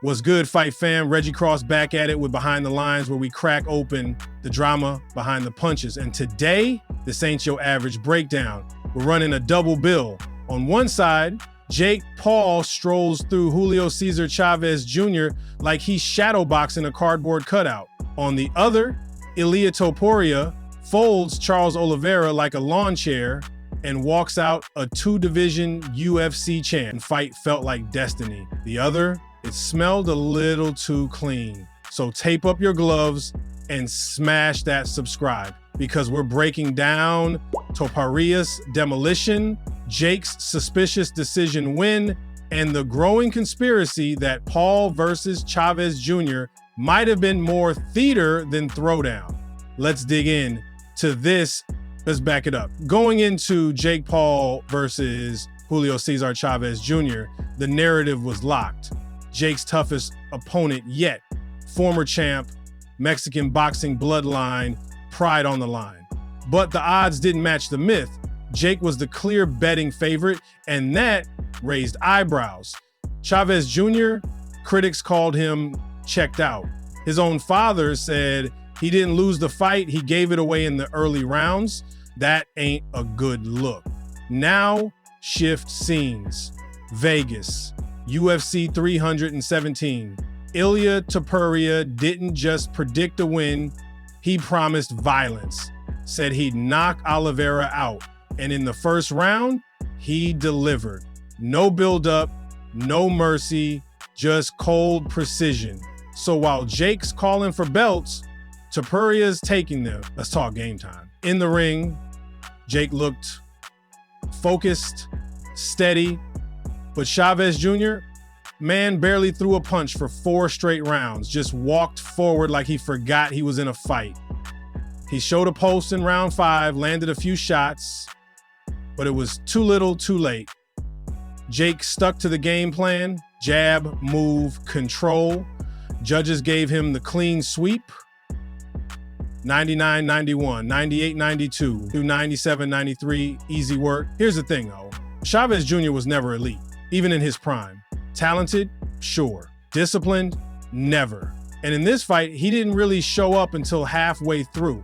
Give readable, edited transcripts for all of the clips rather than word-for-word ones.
What's good, Fight Fam? Reggie Cross back at it with Behind the Lines, where we crack open the drama behind the punches. And today, this ain't your average breakdown. We're running a double bill. On one side, Jake Paul strolls through Julio Cesar Chavez Jr. like he's shadowboxing a cardboard cutout. On the other, Ilia Topuria folds Charles Oliveira like a lawn chair and walks out a two-division UFC champ. Fight felt like destiny. The other, it smelled a little too clean. So tape up your gloves and smash that subscribe, because we're breaking down Topuria's demolition, Jake's suspicious decision win, and the growing conspiracy that Paul versus Chavez Jr. might have been more theater than throwdown. Let's dig in to this. Let's back it up. Going into Jake Paul versus Julio Cesar Chavez Jr., the narrative was locked. Jake's toughest opponent yet, former champ, Mexican boxing bloodline, pride on the line. But the odds didn't match the myth. Jake was the clear betting favorite, and that raised eyebrows. Chavez Jr., critics called him checked out. His own father said he didn't lose the fight, he gave it away in the early rounds. That ain't a good look. Now, shift scenes. Vegas, UFC 317. Ilia Topuria didn't just predict a win, he promised violence. Said he'd knock Oliveira out. And in the first round, he delivered. No buildup, no mercy, just cold precision. So while Jake's calling for belts, Topuria's taking them. Let's talk game time. In the ring, Jake looked focused, steady, but Chavez Jr., man, barely threw a punch for 4 straight rounds, just walked forward like he forgot he was in a fight. He showed a post in round 5, landed a few shots, but it was too little, too late. Jake stuck to the game plan, jab, move, control. Judges gave him the clean sweep. 99-91, 98-92, through 97-93, easy work. Here's the thing though, Chavez Jr. was never elite, even in his prime. Talented, sure. Disciplined, never. And in this fight, he didn't really show up until halfway through.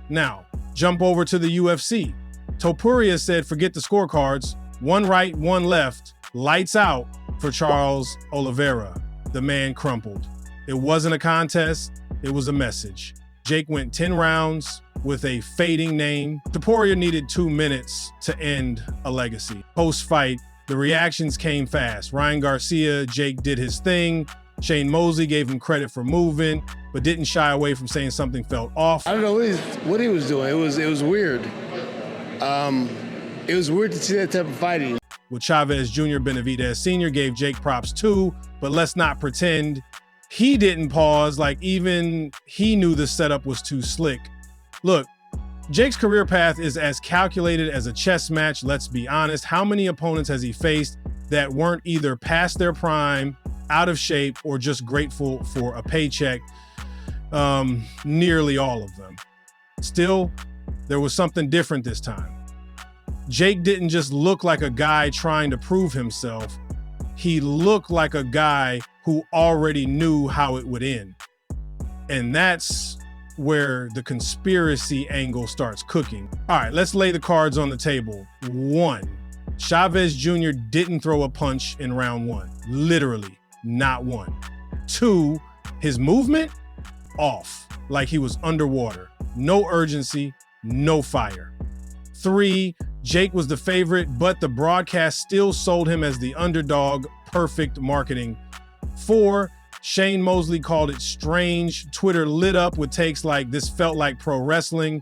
Now, jump over to the UFC. Topuria said forget the scorecards, 1 right, 1 left, lights out for Charles Oliveira. The man crumpled. It wasn't a contest, it was a message. Jake went 10 rounds with a fading name. Topuria needed 2 minutes to end a legacy. Post-fight, the reactions came fast. Ryan Garcia, Jake did his thing. Shane Mosley gave him credit for moving, but didn't shy away from saying something felt off. I don't know what he was doing. It was weird. It was weird to see that type of fighting. With Chavez Jr., Benavidez Sr. gave Jake props too, but let's not pretend he didn't pause, like even he knew the setup was too slick. Look, Jake's career path is as calculated as a chess match, let's be honest. How many opponents has he faced that weren't either past their prime, out of shape, or just grateful for a paycheck? Nearly all of them. Still, there was something different this time. Jake didn't just look like a guy trying to prove himself. He looked like a guy who already knew how it would end. And that's where the conspiracy angle starts cooking. All right, let's lay the cards on the table. 1, Chavez Jr. didn't throw a punch in round 1. Literally, not one. 2, his movement, off, like he was underwater. No urgency, no fire. 3, Jake was the favorite, but the broadcast still sold him as the underdog. Perfect marketing. 4, Shane Mosley called it strange. Twitter lit up with takes like this felt like pro wrestling.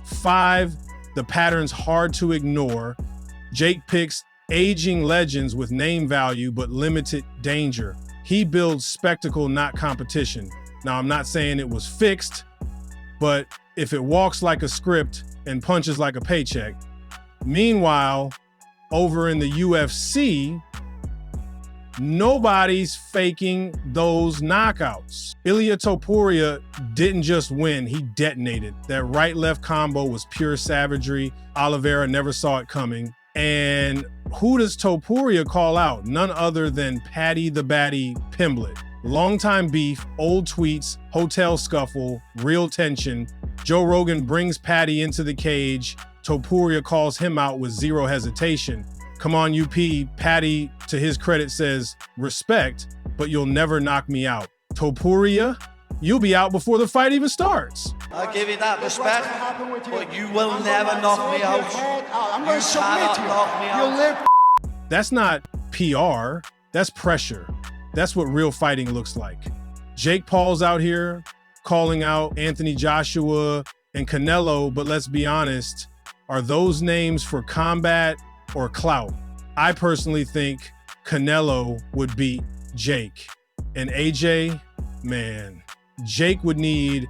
5, the pattern's hard to ignore. Jake picks aging legends with name value but limited danger. He builds spectacle, not competition. Now, I'm not saying it was fixed, but if it walks like a script and punches like a paycheck. Meanwhile, over in the UFC, nobody's faking those knockouts. Ilia Topuria didn't just win, he detonated. That right-left combo was pure savagery. Oliveira never saw it coming. And who does Topuria call out? None other than Paddy the Baddy Pimblett. Longtime beef, old tweets, hotel scuffle, real tension. Joe Rogan brings Paddy into the cage. Topuria calls him out with zero hesitation. Come on, UP. Paddy, to his credit, says, respect, but you'll never knock me out. Topuria, you'll be out before the fight even starts. I give you that respect, but you will never knock me out. I'm going to submit to you. Knock me out. You'll live. That's not PR, that's pressure. That's what real fighting looks like. Jake Paul's out here calling out Anthony Joshua and Canelo, but let's be honest, are those names for combat or clout? I personally think Canelo would beat Jake. And AJ, man, Jake would need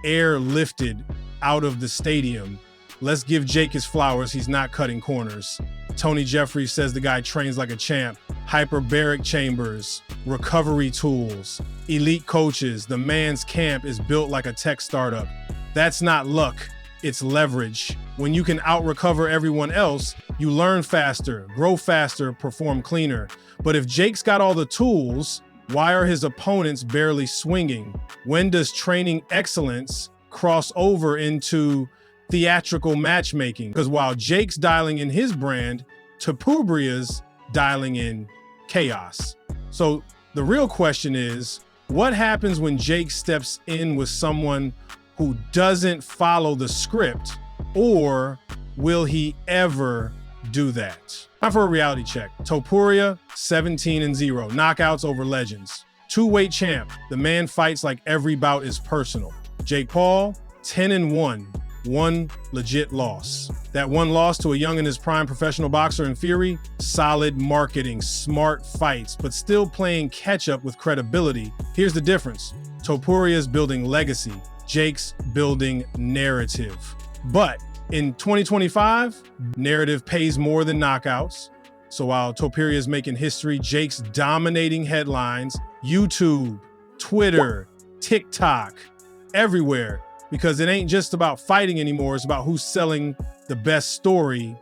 air lifted out of the stadium. Let's give Jake his flowers. He's not cutting corners. Tony Jeffries says the guy trains like a champ. Hyperbaric chambers, recovery tools, elite coaches. The man's camp is built like a tech startup. That's not luck, it's leverage. When you can out-recover everyone else, you learn faster, grow faster, perform cleaner. But if Jake's got all the tools, why are his opponents barely swinging? When does training excellence cross over into theatrical matchmaking? Because while Jake's dialing in his brand, Topuria's dialing in chaos. So the real question is, what happens when Jake steps in with someone who doesn't follow the script, or will he ever do that? Time for a reality check. Topuria, 17-0, knockouts over legends. Two-weight champ, the man fights like every bout is personal. Jake Paul, 10-1, one legit loss. That one loss to a young in his prime professional boxer in Fury, solid marketing, smart fights, but still playing catch up with credibility. Here's the difference. Topuria's building legacy, Jake's building narrative. But in 2025, narrative pays more than knockouts. So while Topuria is making history, Jake's dominating headlines, YouTube, Twitter, TikTok, everywhere. Because it ain't just about fighting anymore, it's about who's selling the best story.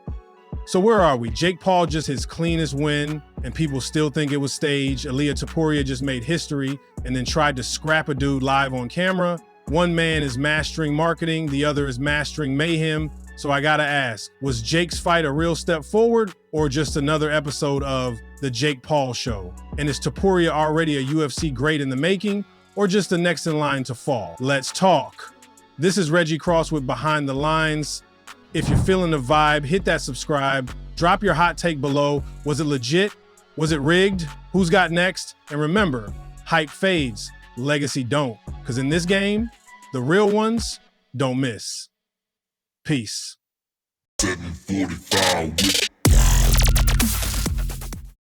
So where are we? Jake Paul just his cleanest win, and people still think it was staged. Ilia Topuria just made history and then tried to scrap a dude live on camera. One man is mastering marketing, the other is mastering mayhem. So I gotta ask, was Jake's fight a real step forward or just another episode of the Jake Paul show? And is Topuria already a UFC great in the making or just the next in line to fall? Let's talk. This is Reggie Cross with Behind the Lines. If you're feeling the vibe, hit that subscribe. Drop your hot take below. Was it legit? Was it rigged? Who's got next? And remember, hype fades, legacy don't. Because in this game, the real ones don't miss. Peace. 745